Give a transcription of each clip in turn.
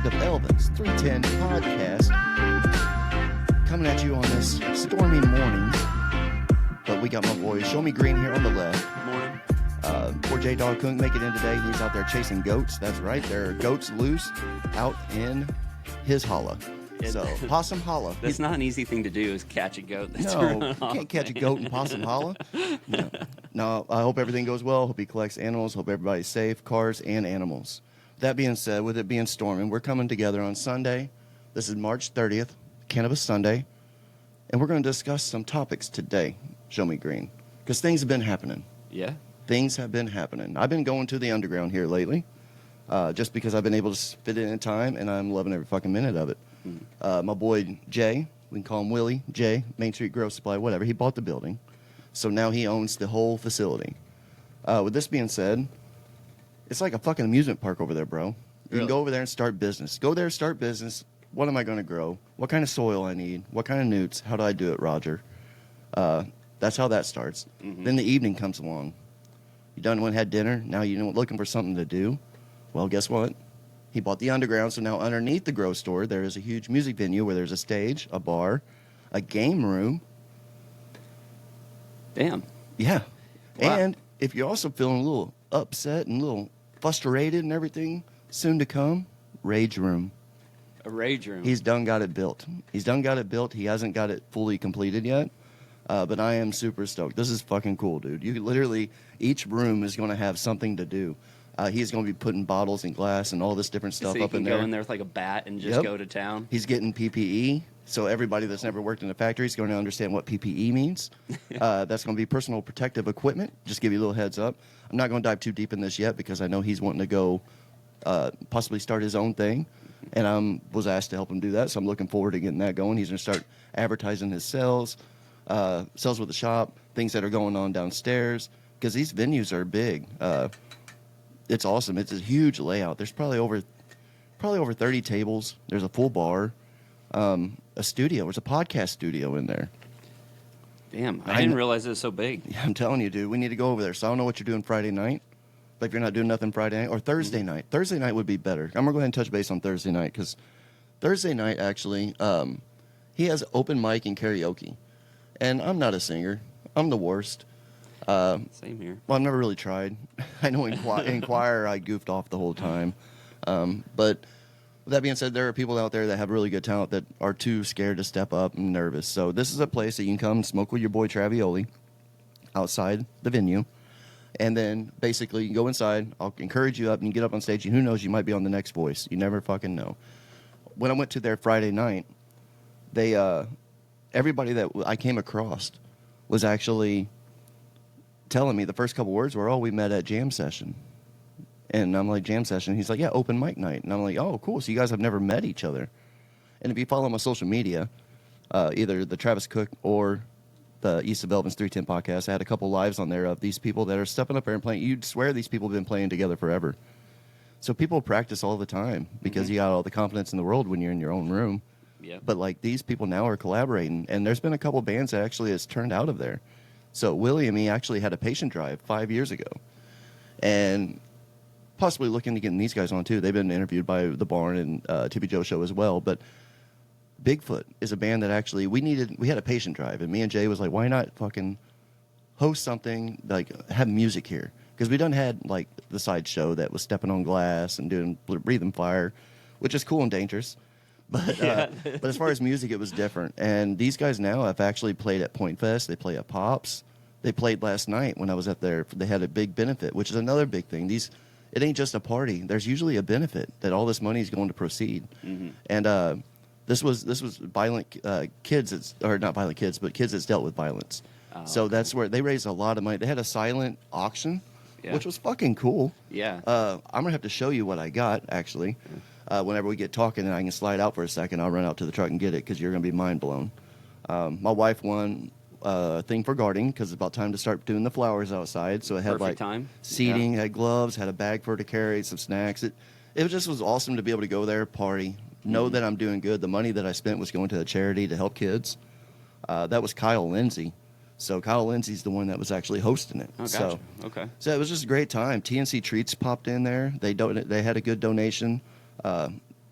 episode of Elvins 310 podcast. Coming at you on this stormy morning. But we got my boy ShowMe Green here on the left. Morning. Poor J-Dog couldn't make it in today. He's out there chasing goats. That's right. There are goats loose out in his holla. So, Possum Holla. That's not an easy thing to do, is catch a goat. That's No, you can't catch a goat in Possum Holla. No, I hope everything goes well. Hope he collects animals. Hope everybody's safe, cars and animals. That being said, with it being storming, we're coming together on Sunday. This is March 30th, Cannabis Sunday. And we're going to discuss some topics today, ShowMe Green. Because things have been happening. Yeah? Things have been happening. I've been going to the underground here lately. Just because I've been able to fit it in time, and I'm loving every fucking minute of it. My boy Jay, we can call him Willie, Jay, Main Street Grow Supply, whatever. He bought the building. So now he owns the whole facility. With this being said, it's like a fucking amusement park over there, bro. You can go over there and start business. Go there, start business. What am I going to grow? What kind of soil I need? What kind of newts? How do I do it, Roger? That's how that starts. Then the evening comes along. You done went had dinner. Now you're looking for something to do. Well, guess what? He bought the underground, so now underneath the grow store, there is a huge music venue where there's a stage, a bar, a game room. Damn. Yeah. Wow. And if you're also feeling a little upset and a little frustrated and everything, soon to come, rage room. A rage room. He's done got it built. He's done got it built. He hasn't got it fully completed yet, but I am super stoked. This is fucking cool, dude. You literally, each room is going to have something to do. He's going to be putting bottles and glass and all this different stuff so up in there. So you can go in there with like a bat and just go to town? He's getting PPE, so everybody that's never worked in a factory is going to understand what PPE means. That's going to be personal protective equipment. Just give you a little heads up. I'm not going to dive too deep in this yet because I know he's wanting to go possibly start his own thing, and I was asked to help him do that, so I'm looking forward to getting that going. He's going to start advertising his sales with the shop, things that are going on downstairs, because these venues are big. It's awesome. It's a huge layout. There's probably over 30 tables. There's a full bar, a studio. There's a podcast studio in there. Damn, I didn't realize it was so big. Yeah, I'm telling you, dude. We need to go over there. So I don't know what you're doing Friday night, but if you're not doing nothing Friday night or Thursday night, Thursday night would be better. I'm gonna go ahead and touch base on Thursday night because Thursday night actually, he has open mic and karaoke, and I'm not a singer. I'm the worst. Same here. Well, I've never really tried. I know in choir I goofed off the whole time. But with that being said, there are people out there that have really good talent that are too scared to step up and nervous. So this is a place that you can come and smoke with your boy Travioli outside the venue. And then basically you go inside. I'll encourage you up and you get up on stage. And who knows, you might be on the next voice. You never fucking know. When I went to their Friday night, they everybody that I came across was actually telling me the first couple words were, "Oh, we met at jam session." And I'm like, "Jam session?" He's like, "Yeah, open mic night." And I'm like, "Oh, cool. So you guys have never met each other." And if you follow my social media, either the Travis Cook or the East of Elvins 310 podcast, I had a couple lives on there of these people that are stepping up there and playing. You'd swear these people have been playing together forever. So people practice all the time because you got all the confidence in the world when you're in your own room. Yeah. But like these people now are collaborating, and there's been a couple bands that actually has turned out of there. So Willie and me actually had a patient drive 5 years ago, and possibly looking to get these guys on too. They've been interviewed by The Barn and Tippy Joe Show as well. But Bigfoot is a band that actually we had a patient drive, and me and Jay was like, why not fucking host something, like have music here? Because we done had like the side show that was stepping on glass and doing breathing fire, which is cool and dangerous. But but as far as music, it was different. And these guys now have actually played at Point Fest. They play at Pops. They played last night when I was up there. They had a big benefit, which is another big thing. It ain't just a party. There's usually a benefit that all this money is going to proceed. And this was violent kids, or not violent kids, but kids that's dealt with violence. So that's where they raised a lot of money. They had a silent auction, which was fucking cool. Yeah. I'm going to have to show you what I got, actually. Whenever we get talking and I can slide out for a second, I'll run out to the truck and get it because you're going to be mind blown. My wife won a thing for gardening because it's about time to start doing the flowers outside. So it had Perfect time. Seating, had gloves, had a bag for her to carry, some snacks. It just was awesome to be able to go there, party, know that I'm doing good. The money that I spent was going to a charity to help kids. That was Kyle Lindsay. So Kyle Lindsay's the one that was actually hosting it. Oh, gotcha. Okay. So it was just a great time. TNC Treats popped in there. They had a good donation.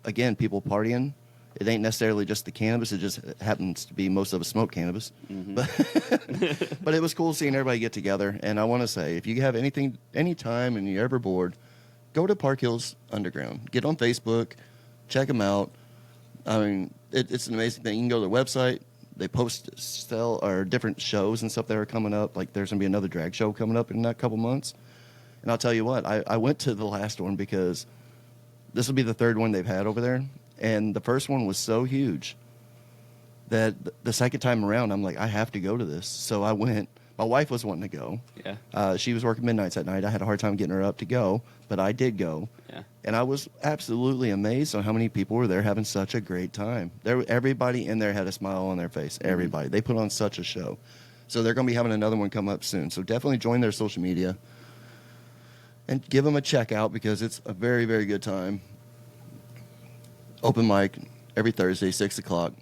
again, people partying. It ain't necessarily just the cannabis. It just happens to be most of us smoke cannabis. Mm-hmm. But it was cool seeing everybody get together. And I want to say, if you have any time and you're ever bored, go to Park Hills Underground. Get on Facebook. Check them out. I mean, it's an amazing thing. You can go to their website. They post different shows and stuff that are coming up. Like there's going to be another drag show coming up in a couple months. And I'll tell you what, I went to the last one because this will be the third one they've had over there. And the first one was so huge that the second time around, I'm like, I have to go to this. So I went. My wife was wanting to go. Yeah. She was working midnights that night. I had a hard time getting her up to go, but I did go. Yeah. And I was absolutely amazed on how many people were there having such a great time. Everybody in there had a smile on their face. Everybody. They put on such a show. So they're going to be having another one come up soon. So definitely join their social media and give them a check out because it's a very, very good time. Open mic every Thursday, 6 o'clock.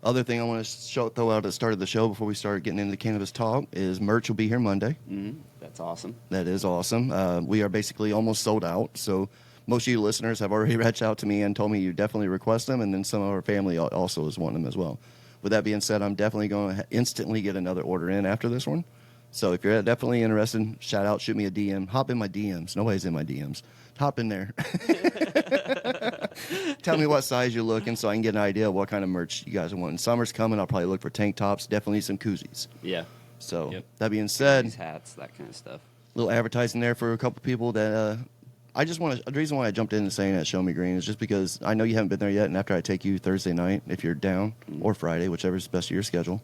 Other thing I want to throw out at the start of the show before we start getting into cannabis talk is merch will be here Monday. Mm-hmm. That's awesome. That is awesome. We are basically almost sold out. So most of you listeners have already reached out to me and told me you definitely request them. And then some of our family also is wanting them as well. With that being said, I'm definitely going to instantly get another order in after this one. So if you're definitely interested, shout out, shoot me a DM. Hop in my DMs. Nobody's in my DMs. Hop in there. Tell me what size you're looking so I can get an idea of what kind of merch you guys are wanting. Summer's coming. I'll probably look for tank tops, definitely some koozies. Yeah. So That being said, these hats, that kind of stuff. Little advertising there for a couple people that I just want to. The reason why I jumped in and saying at ShowMe Green is just because I know you haven't been there yet, and after I take you Thursday night, if you're down, or Friday, whichever is best of your schedule,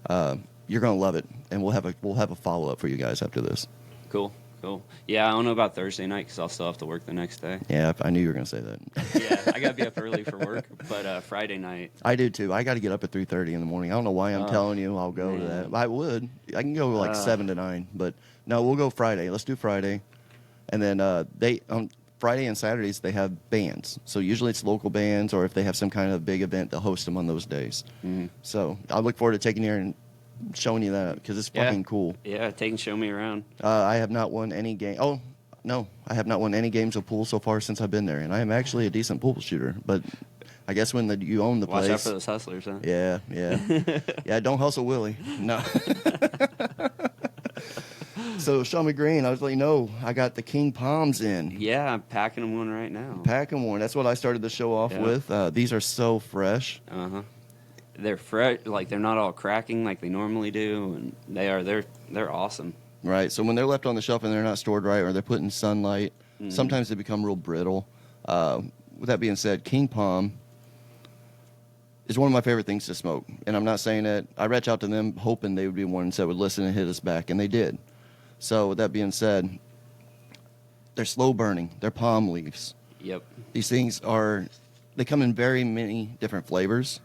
you're gonna love it, and we'll have a follow up for you guys after this. Cool. Yeah, I don't know about Thursday night because I'll still have to work the next day. Yeah, I knew you were gonna say that. Yeah, I gotta be up early for work, but Friday night. I do too. I got to get up at 3:30 in the morning. I don't know why I'm telling you I'll go to that. I would. I can go like 7 to 9, but no, we'll go Friday. Let's do Friday, and then they on Friday and Saturdays they have bands. So usually it's local bands, or if they have some kind of big event, they'll host them on those days. Mm-hmm. So I look forward to taking you here and showing you that because it's fucking cool. Yeah, show me around. I have not won any game. Oh no, I have not won any games of pool so far since I've been there, and I am actually a decent pool shooter. But I guess when you own the place, watch out for those hustlers, huh? Yeah. Yeah, don't hustle Willie. No. So ShowMe Green, I was letting you know I got the King Palms in. Yeah, I'm packing them one right now. Packing one. That's what I started the show off with. These are so fresh. They're fresh, like they're not all cracking like they normally do, and they're awesome. Right. So when they're left on the shelf and they're not stored right, or they're put in sunlight, sometimes they become real brittle. With that being said, King Palm is one of my favorite things to smoke, and I'm not saying that. I reached out to them hoping they would be ones that would listen and hit us back, and they did. So with that being said, they're slow burning. They're palm leaves. Yep. These things they come in very many different flavors,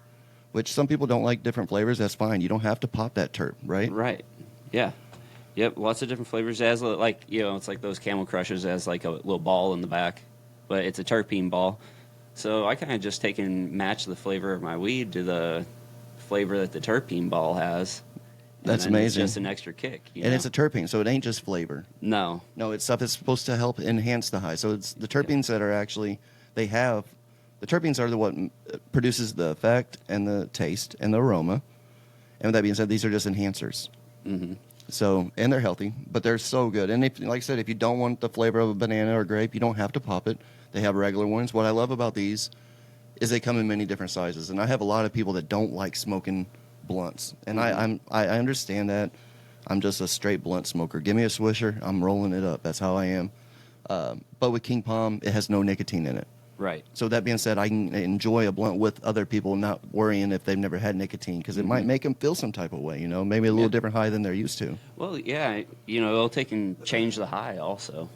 which some people don't like different flavors. That's fine. You don't have to pop that terp, right? Right. Yeah. Yep. Lots of different flavors. As like, it's like those Camel Crushers as like a little ball in the back, but it's a terpene ball. So I kind of just take and match the flavor of my weed to the flavor that the terpene ball has. That's amazing. It's just an extra kick. And it's a terpene, so it ain't just flavor. No, it's stuff that's supposed to help enhance the high. So it's the terpenes that are actually, the terpenes are what produces the effect and the taste and the aroma. And with that being said, these are just enhancers. Mm-hmm. So, and they're healthy, but they're so good. And if, like I said, if you don't want the flavor of a banana or grape, you don't have to pop it. They have regular ones. What I love about these is they come in many different sizes. And I have a lot of people that don't like smoking blunts, and I understand that. I'm just a straight blunt smoker. Give me a swisher, I'm rolling it up. That's how I am. But with King Palm, it has no nicotine in it. Right. So that being said, I can enjoy a blunt with other people, not worrying if they've never had nicotine, because it might make them feel some type of way. Maybe a little different high than they're used to. Well, yeah, it'll take and change the high also.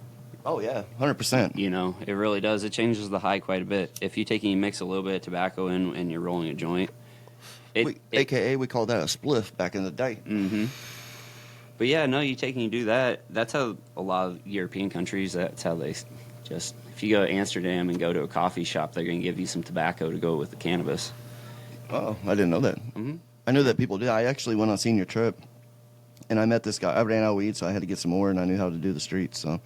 Oh yeah, 100%. It really does. It changes the high quite a bit. If you take and you mix a little bit of tobacco in and you're rolling a joint. AKA, we called that a spliff back in the day. Mm-hmm. But yeah, no, you take and you do that. That's how a lot of European countries, that's how they just, if you go to Amsterdam and go to a coffee shop, they're going to give you some tobacco to go with the cannabis. Oh, I didn't know that. Mm-hmm. I knew that people did. I actually went on a senior trip, and I met this guy. I ran out of weed, so I had to get some more, and I knew how to do the streets. So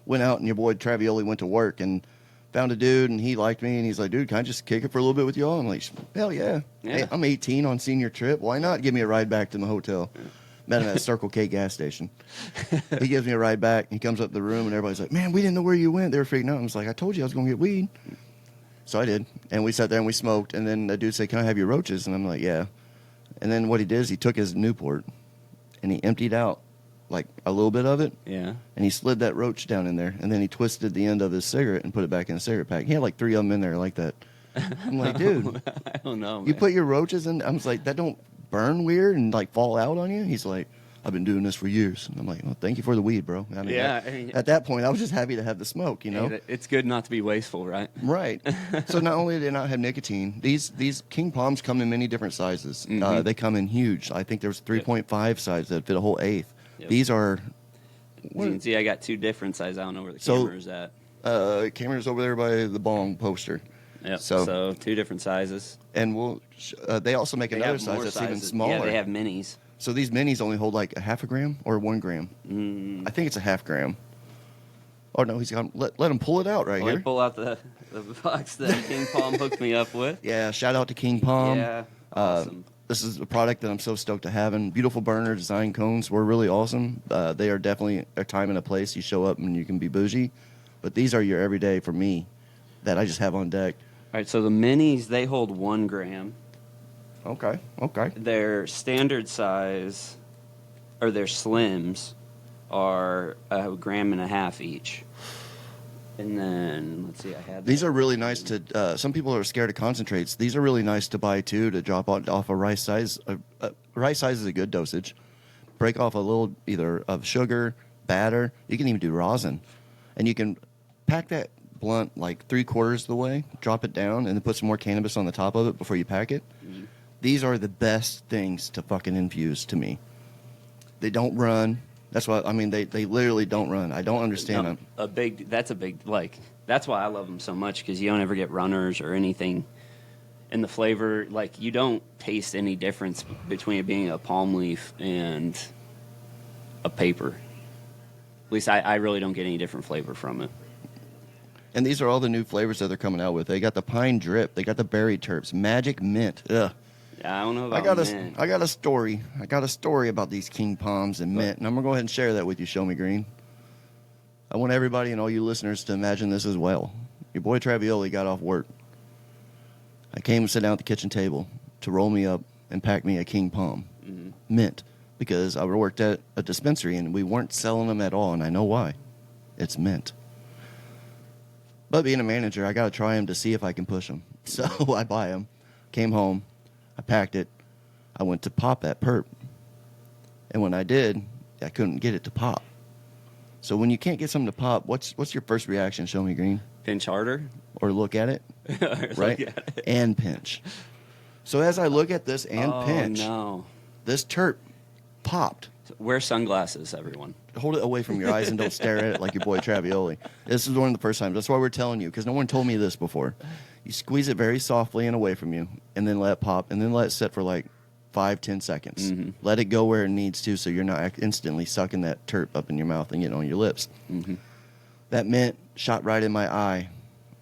went out, and your boy Travioli went to work, and Found a dude, and he liked me, and he's like, dude, can I just kick it for a little bit with y'all? I'm like, hell yeah. Hey, I'm 18 on senior trip. Why not give me a ride back to my hotel? Met him at Circle K gas station. He gives me a ride back. He comes up to the room, and everybody's like, man, we didn't know where you went. They were freaking out. I was like, I told you I was going to get weed. So I did. And we sat there, and we smoked. And then the dude said, can I have your roaches? And I'm like, yeah. And then what he did is he took his Newport, and he emptied out like a little bit of it. Yeah. And he slid that roach down in there, and then he twisted the end of his cigarette and put it back in a cigarette pack. He had like 3 of them in there like that. I'm like, dude, I don't know, man. you put your roaches in. I was like, that don't burn weird and like fall out on you? He's like, I've been doing this for years. And I'm like, well, thank you for the weed, bro. I mean, at that point, I was just happy to have the smoke, you know? Hey, it's good not to be wasteful, right? Right. So not only do they not have nicotine, these King Palms come in many different sizes. They come in huge. I think there's 3.5 size that fit a whole eighth. Yep. These are... You can see I got 2 different sizes. I don't know where the camera's at. Camera's over there by the bong poster. Yep. So 2 different sizes. And they also make another size that's even smaller. Yeah, they have minis. So these minis only hold like a half a gram or 1 gram. I think it's a half gram. Oh no, he's got. Let him pull it out right here. Let me pull out the box that King Palm hooked me up with. Yeah, shout out to King Palm. Yeah, awesome. This is a product that I'm so stoked to have. And beautiful burner design cones were really awesome. They are definitely a time and a place. You show up and you can be bougie, but these are your everyday for me that I just have on deck. All right, so the minis, they hold 1 gram. Okay. Their standard size, or their slims, are 1.5 grams each. And then, let's see, I had... These are really nice to... some people are scared of concentrates. These are really nice to buy, too, to drop off a rice size. Rice size is a good dosage. Break off a little either of sugar, batter. You can even do rosin. And you can pack that blunt like 3/4 of the way, drop it down, and then put some more cannabis on the top of it before you pack it. Mm-hmm. These are the best things to fucking infuse to me. They don't run. That's why, I mean, they literally don't run. I don't understand them. That's why I love them so much, because you don't ever get runners or anything. And the flavor, like, you don't taste any difference between it being a palm leaf and a paper. At least I really don't get any different flavor from it. And these are all the new flavors that they're coming out with. They got the pine drip. They got the berry terps. Magic mint. Ugh. Yeah, I don't know about mint. I got a story. I got a story about these King Palms and mint, and I'm going to go ahead and share that with you, ShowMe Green. I want everybody and all you listeners to imagine this as well. Your boy Travioli got off work. I came and sat down at the kitchen table to roll me up and pack me a King Palm mint, because I worked at a dispensary and we weren't selling them at all, and I know why. It's mint. But being a manager, I got to try them to see if I can push them. So I buy them, came home, I packed it, I went to pop that perp. And when I did, I couldn't get it to pop. So when you can't get something to pop, what's your first reaction, ShowMe Green? Pinch harder? Or look at it, right? Look at it. And pinch. So as I look at this and pinch, no. this terp popped. Wear sunglasses, everyone. Hold it away from your eyes and don't stare at it like your boy Travioli. This is one of the first times. That's why we're telling you, because no one told me this before. You squeeze it very softly and away from you, and then let it pop, and then let it sit for like 5-10 seconds. Mm-hmm. Let it go where it needs to, so you're not instantly sucking that terp up in your mouth and getting on your lips. Mm-hmm. That mint shot right in my eye.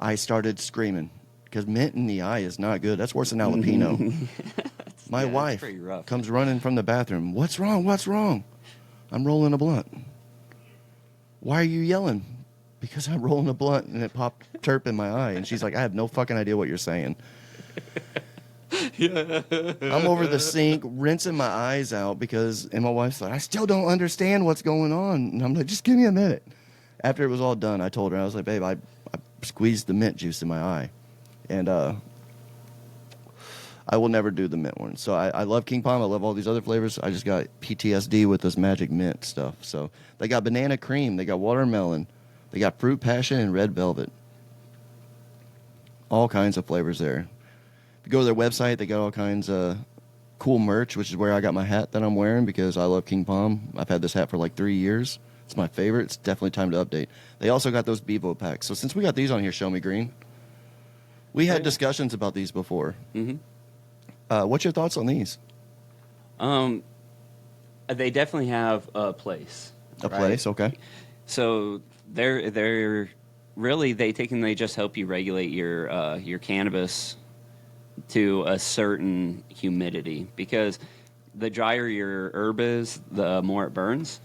I started screaming, because mint in the eye is not good. That's worse than jalapeno. My wife comes running from the bathroom. What's wrong? What's wrong? I'm rolling a blunt. Why are you yelling? Because I'm rolling a blunt and it popped terp in my eye. And she's like, I have no fucking idea what you're saying. I'm over the sink, rinsing my eyes out and my wife's like, I still don't understand what's going on. And I'm like, just give me a minute. After it was all done, I told her, I was like, babe, I squeezed the mint juice in my eye. And I will never do the mint one. So I love King Palm. I love all these other flavors. I just got PTSD with this magic mint stuff. So they got banana cream. They got watermelon. They got fruit passion and red velvet. All kinds of flavors there. If you go to their website, they got all kinds of cool merch, which is where I got my hat that I'm wearing, because I love King Palm. I've had this hat for like 3 years. It's my favorite. It's definitely time to update. They also got those Bevo packs. So since we got these on here, ShowMe Green, we had discussions about these before. Mm-hmm. What's your thoughts on these? They definitely have a place. A place, okay. So they're really, they just help you regulate your cannabis to a certain humidity, because the drier your herb is, the more it burns.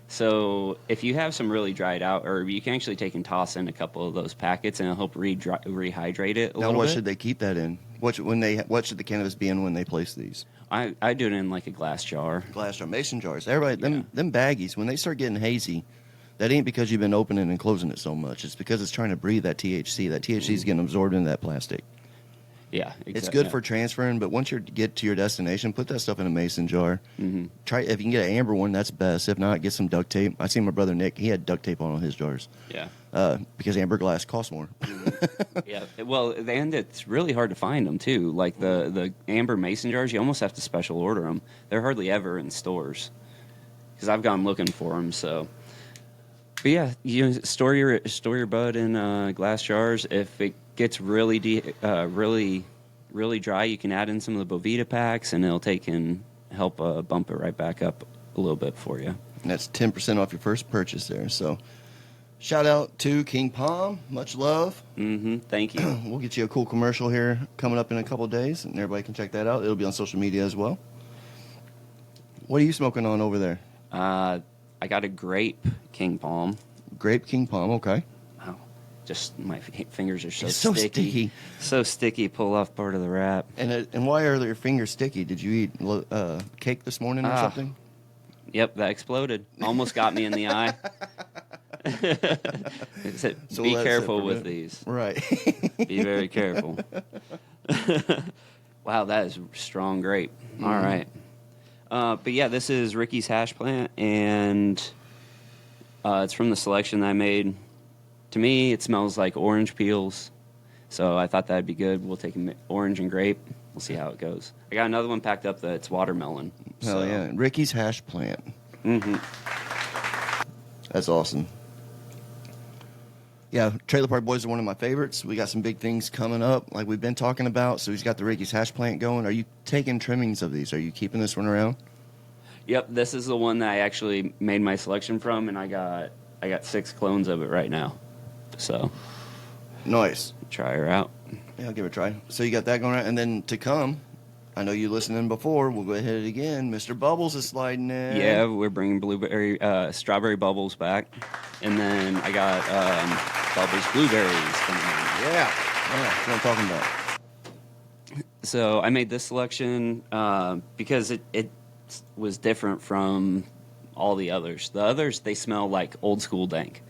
So if you have some really dried out herb, you can actually take and toss in a couple of those packets, and it'll help rehydrate it a Now, little what bit. should they keep that in? What should the cannabis be in when they place these? I do it in like a glass jar. Glass jar, mason jars. Everybody, them baggies, when they start getting hazy, that ain't because you've been opening and closing it so much. It's because it's trying to breathe that THC. That THC is getting absorbed into that plastic. Yeah, exactly. It's good for transferring, but once you get to your destination, put that stuff in a mason jar. Mm-hmm. Try if you can get an amber one, that's best. If not, get some duct tape. I seen my brother Nick; he had duct tape on all his jars. Yeah. Because amber glass costs more. Yeah. Well, and it's really hard to find them too. Like the amber mason jars, you almost have to special order them. They're hardly ever in stores because I've gone looking for them. So, but yeah, you store your bud in glass jars. If it gets really really dry, you can add in some of the Bovita packs, and it'll take and help bump it right back up a little bit for you. And that's 10% off your first purchase there. So, shout out to King Palm. Much love. Mm-hmm. Thank you. We'll get you a cool commercial here coming up in a couple of days, and everybody can check that out. It'll be on social media as well. What are you smoking on over there? I got a grape King Palm. Grape King Palm, okay. Wow. Just my fingers are so It's so sticky. So sticky, pull off part of the wrap. And why are your fingers sticky? Did you eat cake this morning or something? Yep, that exploded. Almost got me in the eye. It said, So be let's careful with prevent- these. Right. Be very careful. Wow, that is strong grape. All right. But yeah, this is Ricky's hash plant, and it's from the selection that I made. To me, it smells like orange peels, so I thought that'd be good. We'll take orange and grape. We'll see how it goes. I got another one packed up that's watermelon. Hell yeah. Ricky's hash plant. Mm-hmm. That's awesome. Yeah, Trailer Park Boys are one of my favorites. We got some big things coming up, like we've been talking about. So he's got the Ricky's hash plant going. Are you taking trimmings of these? Are you keeping this one around? Yep, this is the one that I actually made my selection from, and I got 6 clones of it right now. So Nice. try her out. Yeah, I'll give it a try. So you got that going on. And then to come, I know you listening before. We'll go ahead again. Mr. Bubbles is sliding in. Yeah, we're bringing strawberry bubbles back, and then I got Bubbles blueberries coming in. Yeah. That's what I'm talking about. So I made this selection because it was different from all the others. The others, they smell like old school dank.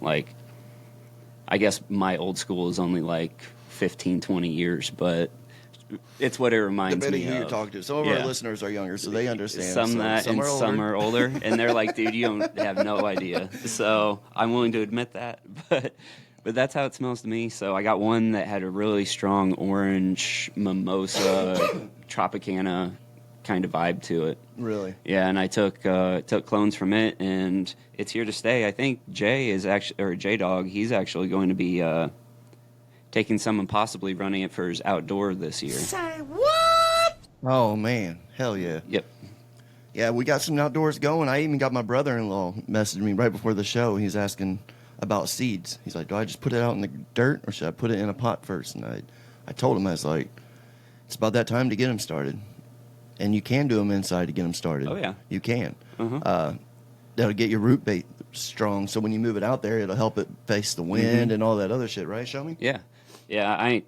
Like, I guess my old school is only like 15, 20 years, but it's what it reminds Depending me who of. you're talking to. Some of our listeners are younger, so they understand. Some are older, and they're like, dude, you don't have no idea. So I'm willing to admit that, but that's how it smells to me. So I got one that had a really strong orange mimosa Tropicana kind of vibe to it. Really? Yeah, and I took clones from it, and it's here to stay. I think J Dog, he's actually going to be taking some and possibly running it for his outdoor this year. Say what? Oh, man. Hell yeah. Yep. Yeah, we got some outdoors going. I even got my brother-in-law messaged me right before the show. He's asking about seeds. He's like, do I just put it out in the dirt, or should I put it in a pot first? And I told him, I was like, it's about that time to get them started. And you can do them inside to get them started. Oh, yeah. You can. Uh-huh. That'll get your root bait strong, so when you move it out there, it'll help it face the wind and all that other shit, right, ShowMe? Yeah. Yeah,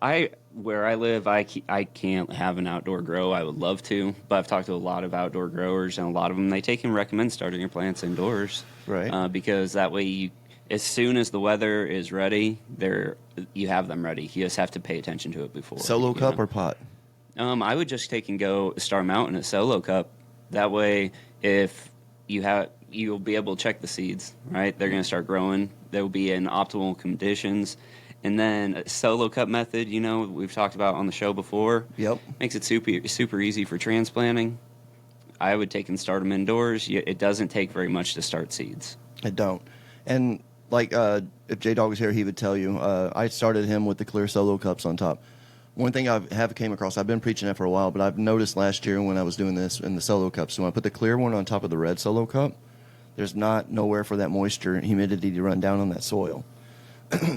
I where I live, I can't have an outdoor grow. I would love to, but I've talked to a lot of outdoor growers, and a lot of them, they take and recommend starting your plants indoors. Right. Because that way, as soon as the weather is ready, you have them ready. You just have to pay attention to it before. Solo cup or pot? I would just take and go start them out in a solo cup. That way, if you'll be able to check the seeds, right? They're going to start growing. They'll be in optimal conditions. And then a solo cup method, we've talked about on the show before. Yep. Makes it super easy for transplanting. I would take and start them indoors. It doesn't take very much to start seeds. It don't. And like if J-Dog was here, he would tell you. I started him with the clear solo cups on top. One thing I have came across, I've been preaching it for a while, but I've noticed last year when I was doing this in the solo cups, so when I put the clear one on top of the red solo cup, there's nowhere for that moisture and humidity to run down on that soil.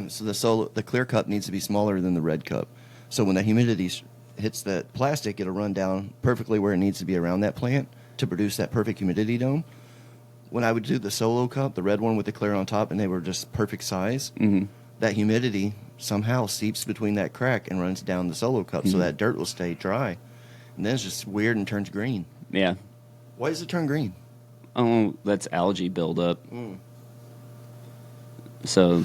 So the clear cup needs to be smaller than the red cup. So when the humidity hits that plastic, it'll run down perfectly where it needs to be around that plant to produce that perfect humidity dome. When I would do the solo cup, the red one with the clear on top, and they were just perfect size, that humidity somehow seeps between that crack and runs down the solo cup, so that dirt will stay dry. And then it's just weird and turns green. Yeah. Why does it turn green? Oh, that's algae buildup. So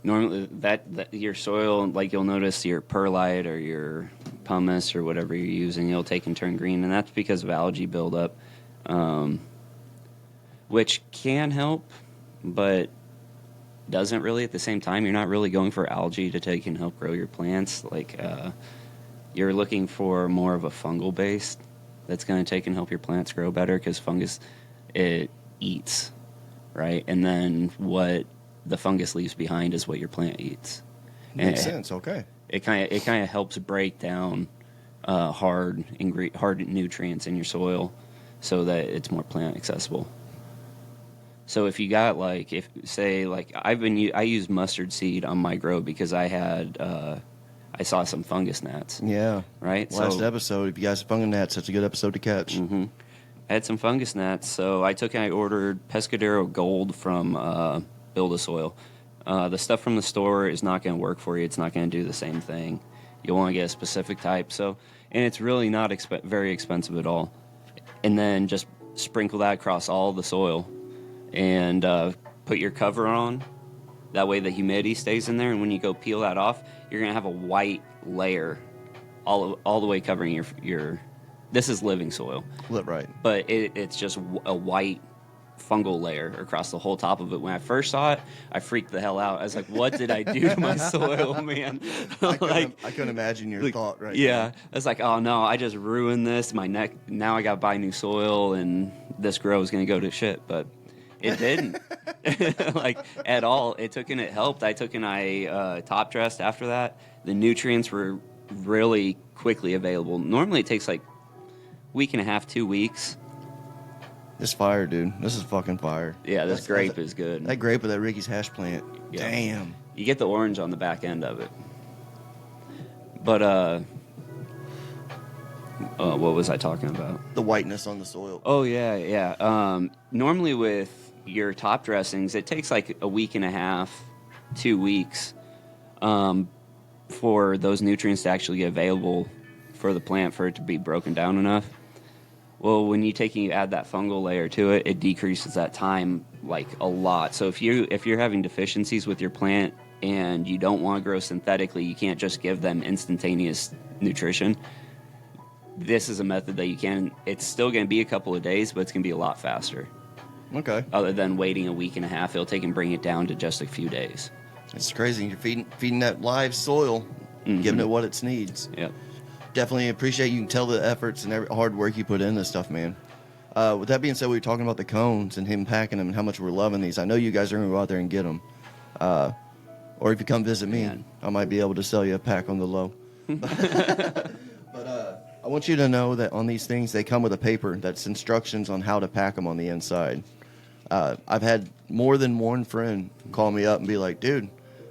normally that your soil, like you'll notice your perlite or your pumice or whatever you're using, it'll take and turn green, and that's because of algae buildup, which can help, but doesn't really at the same time. You're not really going for algae to take and help grow your plants. Like you're looking for more of a fungal base that's going to take and help your plants grow better, because fungus, it eats, right? And then what the fungus leaves behind is what your plant eats. Makes sense. Okay. It kind of helps break down hard nutrients in your soil so that it's more plant accessible. So if you got I use mustard seed on my grow because I saw some fungus gnats. Yeah. Right. Last episode, if you guys have fungus gnats, that's a good episode to catch. Mm-hmm. I had some fungus gnats, so I ordered Pescadero Gold from Build-A-Soil. The stuff from the store is not going to work for you. It's not going to do the same thing. You'll want to get a specific type. And it's really not very expensive at all. And then just sprinkle that across all the soil and put your cover on. That way the humidity stays in there, and when you go peel that off, you're going to have a white layer all the way covering your this is living soil. Right. But it's just a white fungal layer across the whole top of it. When I first saw it, I freaked the hell out. I was like, what did I do to my soil, man? I couldn't imagine your thought right Yeah. now. I was like, oh no, I just ruined this. Now I got to buy new soil, and this grow is going to go to shit. But it didn't. At all. It took and it helped. I took and I top dressed after that. The nutrients were really quickly available. Normally it takes week and a half, 2 weeks. This fire, dude. This is fucking fire. Yeah, this grape is good. That grape of that Ricky's hash plant. Yeah. Damn. You get the orange on the back end of it. But what was I talking about? The whiteness on the soil. Oh yeah. Normally with your top dressings, it takes a week and a half, 2 weeks, for those nutrients to actually get available for the plant, for it to be broken down enough. Well, when you add that fungal layer to it, it decreases that time a lot. So if you're having deficiencies with your plant and you don't want to grow synthetically, you can't just give them instantaneous nutrition. This is a method that you can. It's still going to be a couple of days, but it's going to be a lot faster. Okay. Other than waiting a week and a half, it'll take and bring it down to just a few days. It's crazy. You're feeding that live soil, giving it what it needs. Yep. Definitely appreciate you can tell the efforts and every hard work you put in this stuff, man. With that being said, we were talking about the cones and him packing them and how much we're loving these. I know you guys are going to go out there and get them. Or if you come visit me, I might be able to sell you a pack on the low. But I want you to know that on these things, they come with a paper that's instructions on how to pack them on the inside. I've had more than one friend call me up and be like, dude,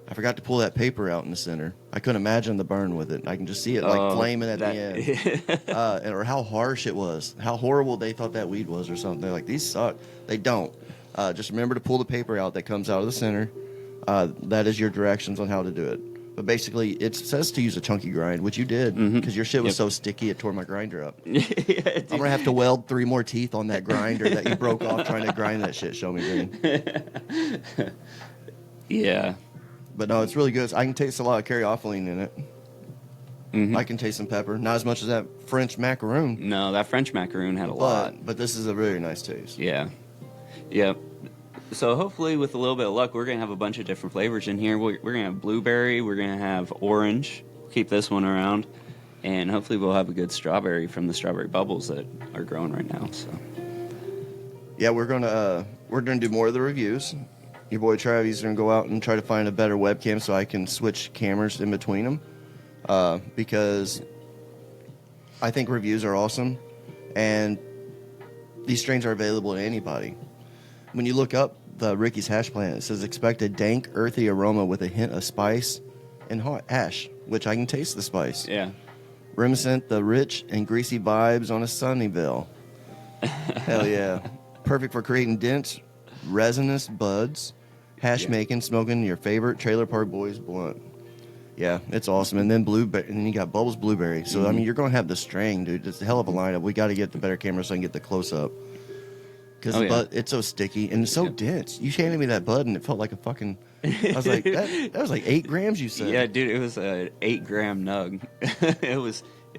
I forgot to pull that paper out in the center. I couldn't imagine the burn with it. I can just see it flaming at the end. Or how harsh it was. How horrible they thought that weed was or something. They're like, these suck. They don't. Just remember to pull the paper out that comes out of the center. That is your directions on how to do it. But basically, it says to use a chunky grind, which you did, because your shit was so sticky it tore my grinder up. I'm going to have to weld 3 more teeth on that grinder that you broke off trying to grind that shit, ShowMe Green. Yeah. But no, it's really good. I can taste a lot of caryophyllene in it. I can taste some pepper. Not as much as that French macaroon. No, that French macaroon had a lot. But this is a really nice taste. Yeah. Yep. So hopefully with a little bit of luck, we're going to have a bunch of different flavors in here. We're going to have blueberry. We're going to have orange. We'll keep this one around. And hopefully we'll have a good strawberry from the strawberry bubbles that are growing right now. So. Yeah, we're gonna do more of the reviews. Your boy Travis is going to go out and try to find a better webcam so I can switch cameras in between them. Because I think reviews are awesome. And these strains are available to anybody. When you look up the Ricky's hash plant. It says expect a dank, earthy aroma with a hint of spice and hot ash, which I can taste the spice. Yeah. Reminiscent the rich and greasy vibes on a Sunnyvale. Hell yeah. Perfect for creating dense, resinous buds. Hash making, smoking your favorite Trailer Park Boys blunt. Yeah, it's awesome. And then blueberry, and then you got Bubbles Blueberry. So I mean, you're gonna have the string, dude. It's a hell of a lineup. We got to get the better camera so I can get the close up. Because the bud, it's so sticky and it's so dense. You handed me that bud and it felt like a fucking. I was like, that was like 8 grams. You said. Yeah, dude, it was a 8-gram nug.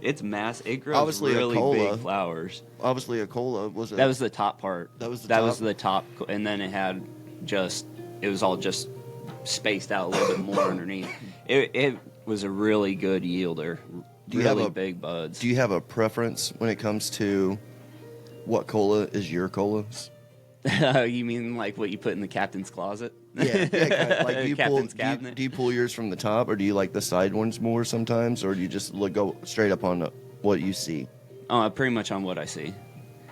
It's mass. It grows Obviously really a cola, big flowers. Obviously, a cola was. That was the top part. That was the top, and then it had just. It was all just spaced out a little bit more underneath. It was a really good yielder. Really big buds. Do you have a preference when it comes to what cola is your colas? You mean like what you put in the captain's closet? Yeah, kind of. Like Cabinet. do you pull yours from the top, or do you like the side ones more sometimes, or do you just go straight up on what you see? Oh, pretty much on what I see.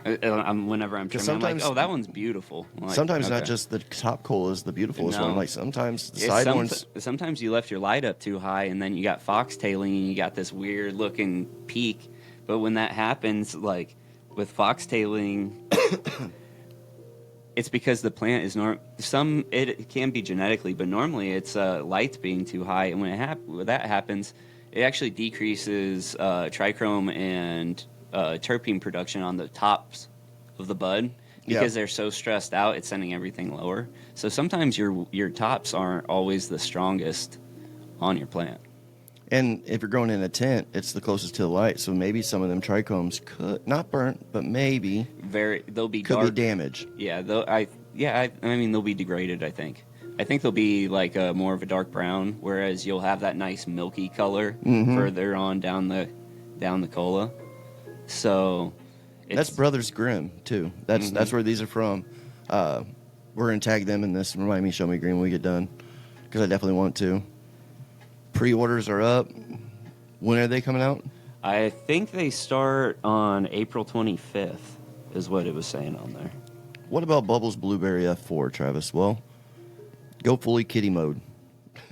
Whenever I'm trimming, I'm like, oh, that one's beautiful. Like, sometimes not just the top cola is the beautifulest one. Like sometimes the side ones. Sometimes you left your light up too high, and then you got foxtailing, and you got this weird looking peak. But when that happens, like with foxtailing, it's because the plant is it can be genetically, but normally it's lights being too high, and when that happens, it actually decreases trichrome and terpene production on the tops of the bud because they're so stressed out. It's sending everything lower. So sometimes your tops aren't always the strongest on your plant. And if you're growing in a tent, it's the closest to the light. So maybe some of them trichomes could not burnt, but maybe they'll be could dark. be damaged. Yeah, I mean they'll be degraded. I think they'll be like more of a dark brown, whereas you'll have that nice milky color further on down the cola. So that's Brothers Grimm too. That's where these are from. We're gonna tag them in this. Remind me, ShowMe Green when we get done, because I definitely want to. Pre-orders are up. When are they coming out? I think they start on April 25th, is what it was saying on there. What about Bubbles Blueberry F4, Travis? Well, go fully kitty mode.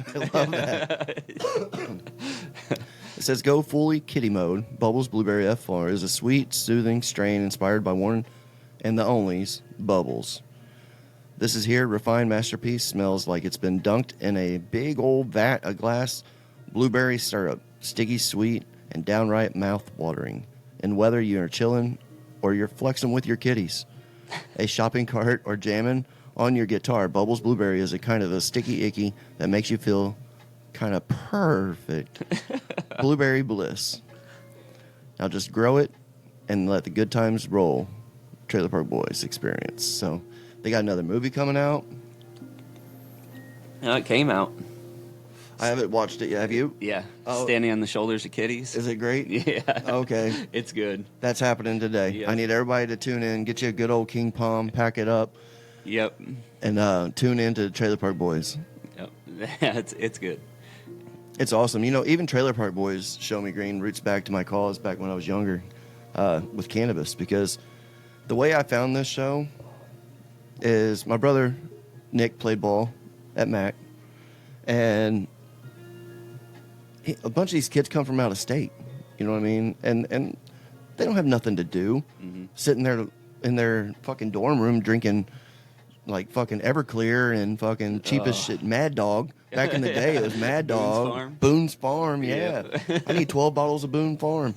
I love that. It says go fully kitty mode. Bubbles Blueberry F4 is a sweet, soothing strain inspired by one and the only's Bubbles. This is here, refined masterpiece, smells like it's been dunked in a big old vat of glass blueberry syrup, sticky sweet and downright mouth-watering. And whether you're chilling or you're flexing with your kitties, a shopping cart or jamming on your guitar, Bubbles Blueberry is a kind of a sticky icky that makes you feel kind of perfect. Blueberry bliss. Now just grow it and let the good times roll. Trailer Park Boys experience. So they got another movie coming out. It came out. I haven't watched it yet. Have you? Yeah. Oh. Standing on the shoulders of kitties. Is it great? Yeah. Okay. It's good. That's happening today. Yep. I need everybody to tune in, get you a good old King Palm, pack it up. Yep. And tune in to Trailer Park Boys. Yep. It's good. It's awesome. You know, even Trailer Park Boys, ShowMe Green, roots back to my cause back when I was younger with cannabis. Because the way I found this show is my brother, Nick, played ball at Mac. And a bunch of these kids come from out of state. You know what I mean? And they don't have nothing to do. Mm-hmm. Sitting there in their fucking dorm room drinking like fucking Everclear and fucking cheapest shit. Mad Dog. Back in the day, it was Mad Dog. Boone's Farm, yeah. I need 12 bottles of Boone Farm.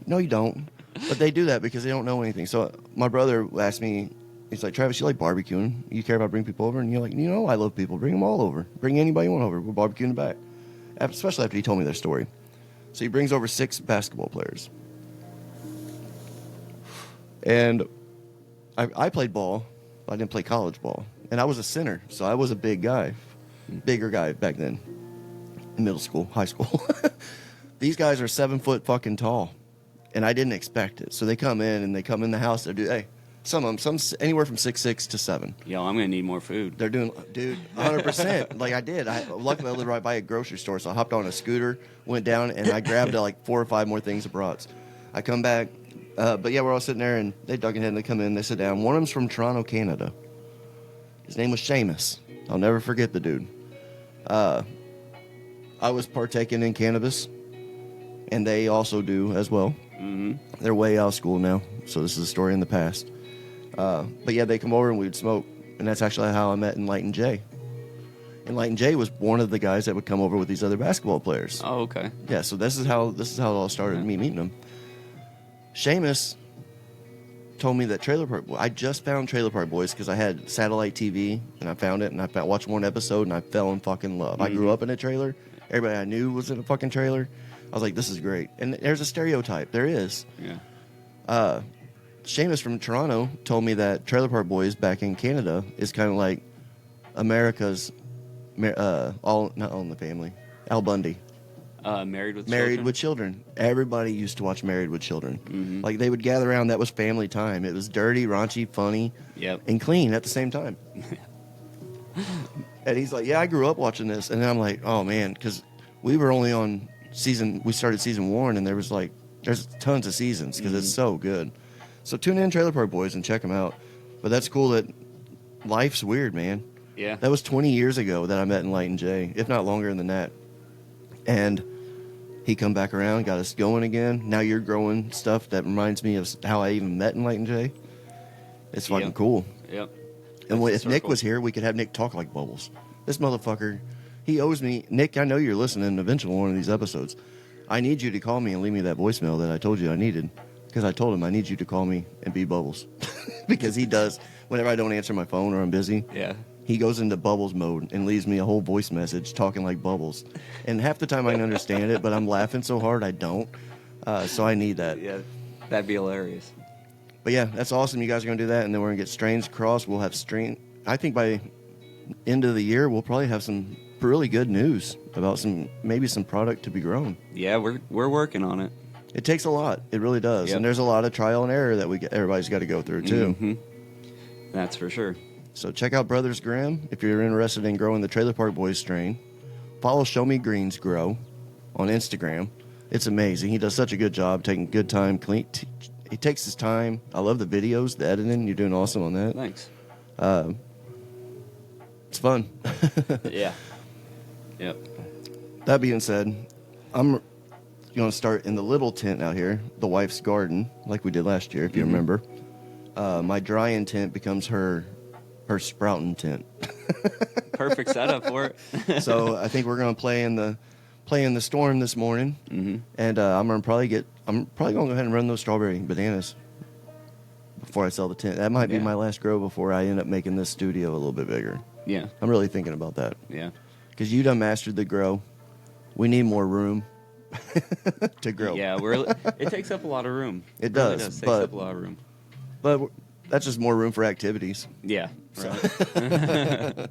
No, you don't. But they do that because they don't know anything. So my brother asked me, he's like, Travis, you like barbecuing? You care about bringing people over? And you're like, you know, I love people. Bring them all over. Bring anybody you want over. We're barbecuing the back. Especially after he told me their story. So he brings over 6 basketball players. And I played ball. But I didn't play college ball. And I was a center, so I was a big guy. Bigger guy back then. In middle school, high school. These guys are 7 foot fucking tall. And I didn't expect it. So they come in the house. They do, hey, some of them, anywhere from 6'6" to 7. Yo, I'm going to need more food. They're doing, dude, 100%. Like I did. Luckily, I lived right by a grocery store. So I hopped on a scooter, went down, and I grabbed like 4 or 5 more things of brats. I come back. But yeah, we're all sitting there, and they dug ahead, and they come in, they sit down. One of them's from Toronto, Canada. His name was Seamus. I'll never forget the dude. I was partaking in cannabis, and they also do as well. Mm-hmm. They're way out of school now, so this is a story in the past. But yeah, they come over and we'd smoke, and that's actually how I met Enlightened J. Enlightened J was one of the guys that would come over with these other basketball players. Oh, okay. Yeah, so this is how it all started. Me meeting him. Seamus told me that Trailer Park. I just found Trailer Park Boys because I had satellite TV and I found it and I watched one episode and I fell in fucking love. I grew up in a trailer. Everybody I knew was in a fucking trailer. I was like, this is great. And there's a stereotype. There is. Yeah. Seamus from Toronto told me that Trailer Park Boys back in Canada is kind of like America's not All in the Family. Al Bundy. Married Married with Children. Everybody used to watch Married with Children. Mm-hmm. Like they would gather around. That was family time. It was dirty, raunchy, funny, and clean at the same time. And he's like, "Yeah, I grew up watching this." And then I'm like, "Oh man," because we were only on we started season 1, and there's tons of seasons because it's so good. So tune in Trailer Park Boys and check them out. But that's cool that life's weird, man. Yeah. That was 20 years ago that I met Enlightened J, if not longer than that. And he come back around, got us going again. Now you're growing stuff that reminds me of how I even met Enlightened J. It's fucking cool. Yep. And if Nick was here, we could have Nick talk like Bubbles. This motherfucker, he owes me. Nick, I know you're listening eventually one of these episodes. I need you to call me and leave me that voicemail that I told you I needed. Because I told him I need you to call me and be Bubbles. Because he does. Whenever I don't answer my phone or I'm busy, he goes into Bubbles mode and leaves me a whole voice message talking like Bubbles. And half the time I can understand it, but I'm laughing so hard I don't. So I need that. Yeah, that'd be hilarious. But yeah, that's awesome. You guys are going to do that, and then we're going to get strains across. We'll have I think by end of the year, we'll probably have some really good news about maybe some product to be grown. Yeah, we're working on it. It takes a lot. It really does. Yep. And there's a lot of trial and error that everybody's got to go through, too. Mm-hmm. That's for sure. So check out Brothers Grimm if you're interested in growing the Trailer Park Boys strain. Follow ShowMe Green's Grow on Instagram. It's amazing. He does such a good job taking good time. He takes his time. I love the videos, the editing. You're doing awesome on that. Thanks. It's fun. Yeah. Yep. That being said, I'm going to start in the little tent out here, the wife's garden, like we did last year, if you remember. My drying tent becomes her sprouting tent. Perfect setup for it. So I think we're going to play in the storm this morning, and I'm probably going to go ahead and run those strawberry bananas before I sell the tent. That might be my last grow before I end up making this studio a little bit bigger. Yeah, I'm really thinking about that. Yeah, because you done mastered the grow. We need more room to grow. Yeah, it takes up a lot of room. It does. It takes up a lot of room. But that's just more room for activities. Yeah. Right.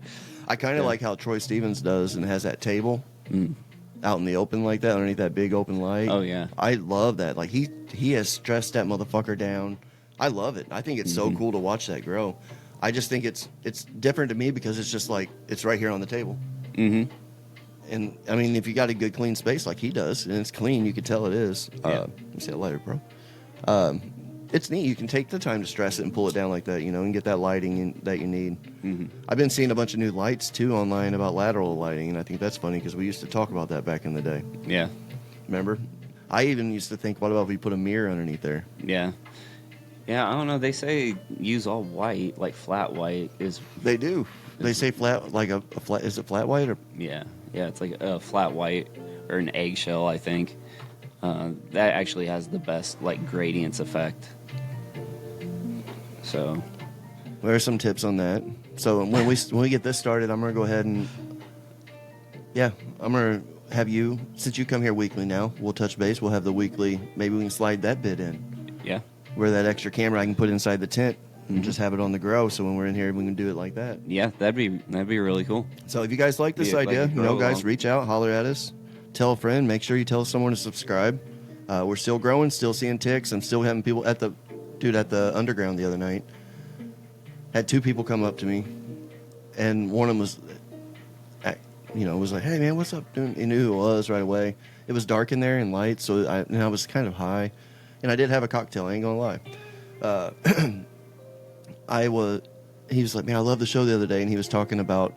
I kind of like how Troy Stevens does and has that table out in the open like that, underneath that big open light. Oh, yeah. I love that. Like, he has stressed that motherfucker down. I love it. I think it's so cool to watch that grow. I just think it's different to me because it's just like, it's right here on the table. Mm-hmm. And, I mean, if you got a good clean space like he does, and it's clean, you can tell it is. Let me see that lighter, bro. It's neat. You can take the time to stress it and pull it down like that, and get that lighting that you need. Mm-hmm. I've been seeing a bunch of new lights, too, online about lateral lighting, and I think that's funny because we used to talk about that back in the day. Yeah. Remember? I even used to think, what about if we put a mirror underneath there? Yeah. Yeah, I don't know. They say use all white, like flat white is... They do. They say flat, like a flat... Is it flat white or... Yeah. Yeah, it's like a flat white or an eggshell, I think. That actually has the best, like, gradients effect. So... There are some tips on that. So when we get this started, I'm going to go ahead and... Yeah, I'm going to have you... Since you come here weekly now, we'll touch base. We'll have the weekly... Maybe we can slide that bit in. Yeah. Where that extra camera I can put inside the tent and just have it on the grow. So when we're in here, we can do it like that. Yeah, that'd be really cool. So if you guys like this idea, guys, reach out, holler at us, tell a friend. Make sure you tell someone to subscribe. We're still growing, still seeing ticks. I'm still having people at the underground the other night. Had 2 people come up to me, and one of them was, was like, "Hey man, what's up?" He knew who it was right away. It was dark in there and light, so I was kind of high. And I did have a cocktail, I ain't gonna lie. he was like, man, I love the show the other day, and he was talking about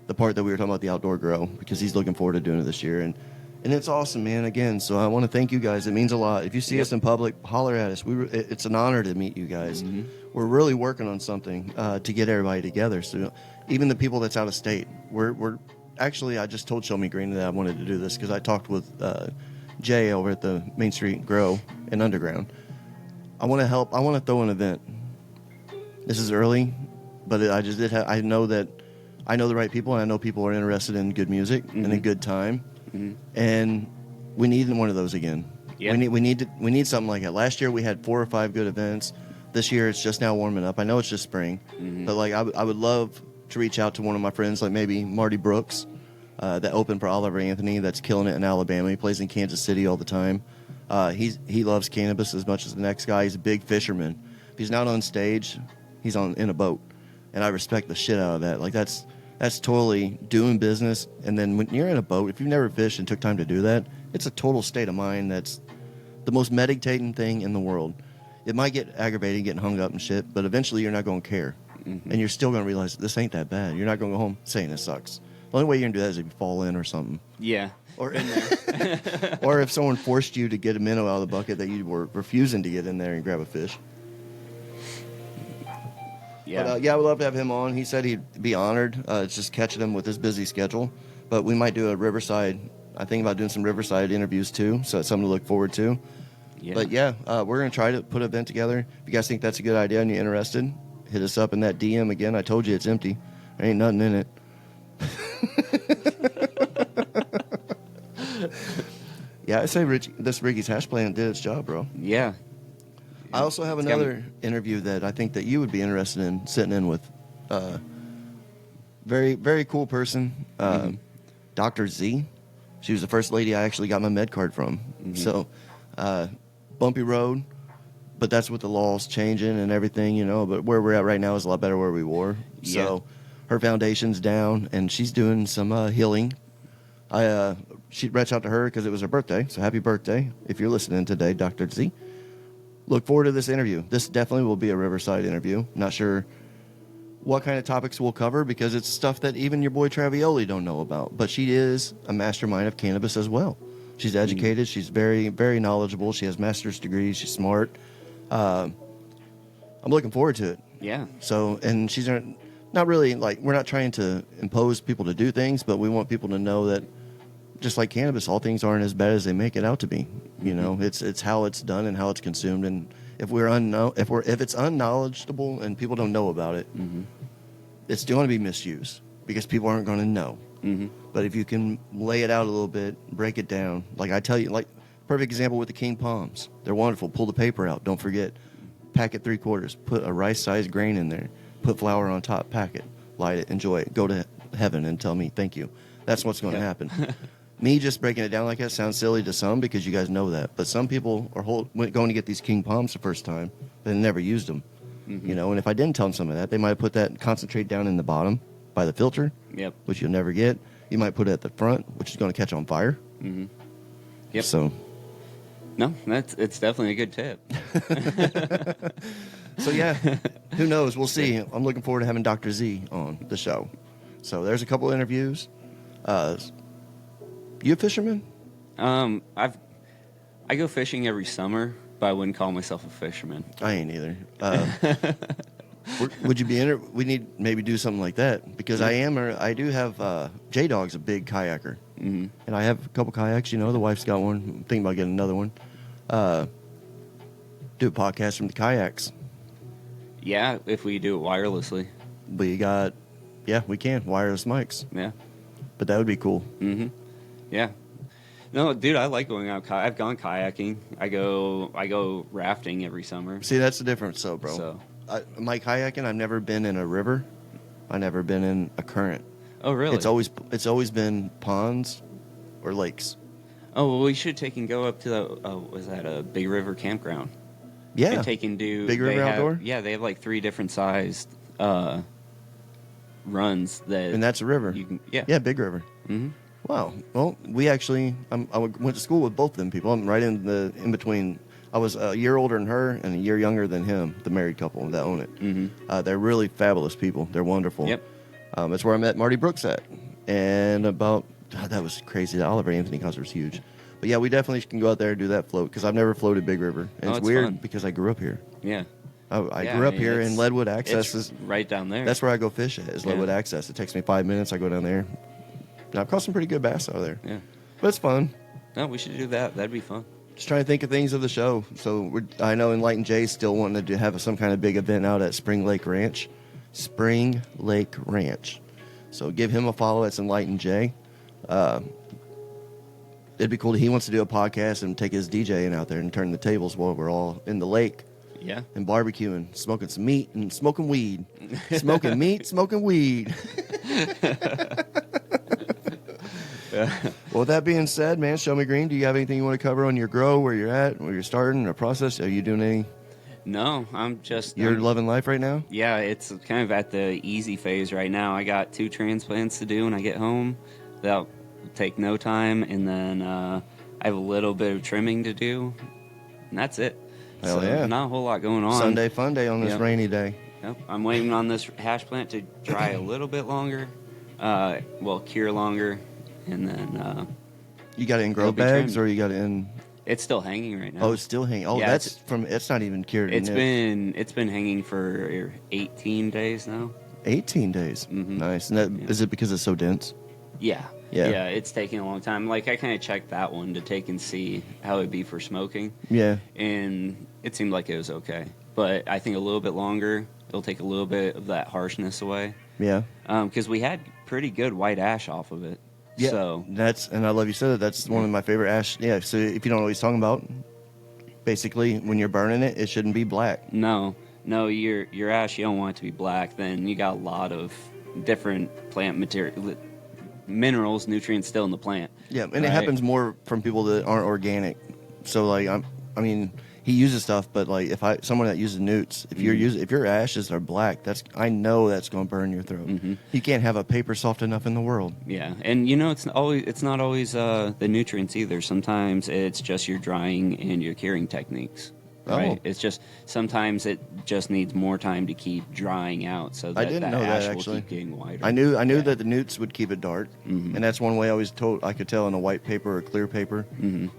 the part that we were talking about, the outdoor grow, because he's looking forward to doing it this year, and it's awesome, man. Again, so I want to thank you guys. It means a lot. If you see us in public, holler at us. It's an honor to meet you guys. Mm-hmm. We're really working on something to get everybody together. So even the people that's out of state, we're actually, I just told ShowMe Green that I wanted to do this because I talked with Jay over at the Main Street Grow and Underground. I want to help. I want to throw an event. This is early, but I just did. I know that I know the right people, and I know people are interested in good music and a good time. Mm-hmm. And we need one of those again. Yep. We need something like that. Last year we had 4 or 5 good events. This year it's just now warming up. I know it's just spring, but like I would love to reach out to one of my friends, like maybe Marty Brooks, that opened for Oliver Anthony. That's killing it in Alabama. He plays in Kansas City all the time. He loves cannabis as much as the next guy. He's a big fisherman. If he's not on stage, he's in a boat, and I respect the shit out of that. Like that's totally doing business. And then when you're in a boat, if you've never fished and took time to do that, it's a total state of mind. That's the most meditating thing in the world. It might get aggravating, getting hung up and shit, but eventually you're not going to care. And you're still going to realize this ain't that bad. You're not going to go home saying it sucks. The only way you're going to do that is if you fall in or something. Yeah. Or in there. Or if someone forced you to get a minnow out of the bucket that you were refusing to get in there and grab a fish. Yeah. But, I would love to have him on. He said he'd be honored. It's just catching him with his busy schedule. But we might do a Riverside. I think about doing some Riverside interviews too, so it's something to look forward to. Yeah. But we're going to try to put an event together. If you guys think that's a good idea and you're interested, hit us up in that DM again. I told you it's empty. There ain't nothing in it. Yeah, I say this Ricky's Hash Plant did its job, bro. Yeah. I also have another interview that I think that you would be interested in sitting in with. Very, very cool person. Dr. Z. She was the first lady I actually got my med card from. So, bumpy road, but that's with the laws changing and everything, But where we're at right now is a lot better where we were. Yeah. So, her foundation's down, and she's doing some healing. She reached out to her because it was her birthday. So, happy birthday if you're listening today, Dr. Z. Look forward to this interview. This definitely will be a Riverside interview. Not sure what kind of topics we'll cover because it's stuff that even your boy Travioli don't know about. But she is a mastermind of cannabis as well. She's educated. She's very, very knowledgeable. She has master's degrees. She's smart. I'm looking forward to it. Yeah. So, and she's not really like, we're not trying to impose people to do things, but we want people to know that just like cannabis, all things aren't as bad as they make it out to be. It's how it's done and how it's consumed. And if it's unknowledgeable and people don't know about it, it's still going to be misused because people aren't going to know. But if you can lay it out a little bit, break it down, like I tell you, like perfect example with the King Palms, they're wonderful. Pull the paper out. Don't forget, pack it 3/4. Put a rice-sized grain in there. Put flour on top. Pack it. Light it. Enjoy it. Go to heaven and tell me thank you. That's what's going to happen. Me just breaking it down like that sounds silly to some because you guys know that. But some people are going to get these King Palms the first time, but they never used them. And if I didn't tell them some of that, they might have put that concentrate down in the bottom by the filter, which you'll never get. You might put it at the front, which is going to catch on fire. Yep. So, no, it's definitely a good tip. So, who knows? We'll see. I'm looking forward to having Dr. Z on the show. So, there's a couple interviews. You a fisherman? I go fishing every summer, but I wouldn't call myself a fisherman. I ain't either. Would you be we need maybe do something like that because I do have J-Dog's a big kayaker, and I have a couple kayaks. The wife's got one. I'm thinking about getting another one. Do a podcast from the kayaks. Yeah, if we do it wirelessly. We can wireless mics. Yeah, but that would be cool. Yeah. No, dude, I like going out. I've gone kayaking. I go rafting every summer. See, that's the difference, though, bro. My kayaking, I've never been in a river. I've never been in a current. Oh, really? It's always been ponds or lakes. Oh, well, we should take and go up to was that a Big River campground? Yeah. And take and do Big River Outdoor? Yeah, they have like 3 different sized runs that. And that's a river. Yeah, Big River. Wow. Well, we actually, I went to school with both of them people. I'm right in between I was a year older than her and a year younger than him, the married couple that own it. Mm-hmm. They're really fabulous people. They're wonderful. Yep. That's where I met Marty Brooks at. And that was crazy. The Oliver Anthony concert was huge. But yeah, we definitely can go out there and do that float because I've never floated Big River. And it's weird fun. because I grew up here. Yeah. I grew up here, and Leadwood Access is right down there. That's where I go fish at, is Leadwood Access. It takes me 5 minutes. I go down there. Now, I've caught some pretty good bass out of there. Yeah. But it's fun. No, we should do that. That'd be fun. Just trying to think of things of the show. So I know Enlightened Jay's still wanting to have some kind of big event out at Spring Lake Ranch. Spring Lake Ranch. So give him a follow. It's Enlightened Jay. It'd be cool. He wants to do a podcast and take his DJing out there and turn the tables while we're all in the lake. Yeah. And barbecuing, smoking some meat and smoking weed. Smoking meat, smoking weed. Well, with that being said, man, ShowMe Green, do you have anything you want to cover on your grow, where you're at, where you're starting, or process? Are you doing any? No, I'm just... You're loving life right now? Yeah, it's kind of at the easy phase right now. I got 2 transplants to do when I get home. That'll take no time. And then I have a little bit of trimming to do. And that's it. Hell yeah. Not a whole lot going on. Sunday fun day on this rainy day. Yep. I'm waiting on this hash plant to dry a little bit longer. Cure longer. And then... you got it in grow bags, or you got it in... It's still hanging right now. Oh, it's still hanging. Oh, yeah, it's not even cured. It's been hanging for 18 days now. 18 days. Mm-hmm. Nice. And is it because it's so dense? Yeah. Yeah, it's taking a long time. Like, I kind of checked that one to take and see how it'd be for smoking. Yeah. And it seemed like it was okay. But I think a little bit longer, it'll take a little bit of that harshness away. Yeah. Because we had pretty good white ash off of it. Yeah. So And I love you said that. That's one of my favorite ash. Yeah. So if you don't know what he's talking about, basically, when you're burning it, it shouldn't be black. No, your ash, you don't want it to be black. Then you got a lot of different plant material, minerals, nutrients still in the plant. Yeah, and it happens more from people that aren't organic. So like he uses stuff, but like someone that uses newts, if your ashes are black, I know that's going to burn your throat. Mm-hmm. You can't have a paper soft enough in the world. Yeah, and it's not always the nutrients either. Sometimes it's just your drying and your curing techniques. Right? Oh. It's just sometimes it just needs more time to keep drying out, so that I didn't know ash that will actually. keep getting whiter. I knew that the newts would keep it dark, and that's one way I could tell in a white paper or clear paper,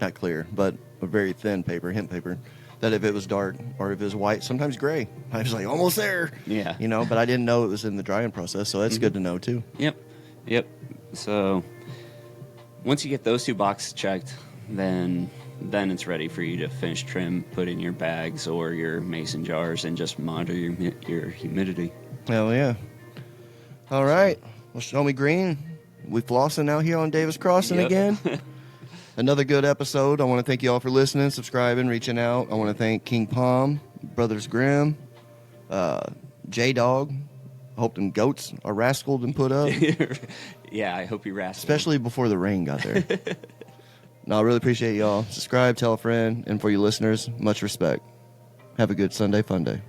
not clear, but a very thin paper, hemp paper, that if it was dark or if it was white, sometimes gray. I was like almost there, Yeah. But I didn't know it was in the drying process, so that's good to know too. Yep. So once you get those 2 boxes checked, then it's ready for you to finish trim, put in your bags or your mason jars, and just monitor your humidity. Hell yeah. All right. Well, ShowMe Green. We flossing out here on Davis Crossing again. Another good episode. I want to thank you all for listening, subscribing, reaching out. I want to thank King Palm, Brothers Grimm, J-Dog. I hope them goats are rascaled and put up. Yeah, I hope you rascal. Especially before the rain got there. No, I really appreciate y'all. Subscribe, tell a friend, and for you listeners, much respect. Have a good Sunday fun day.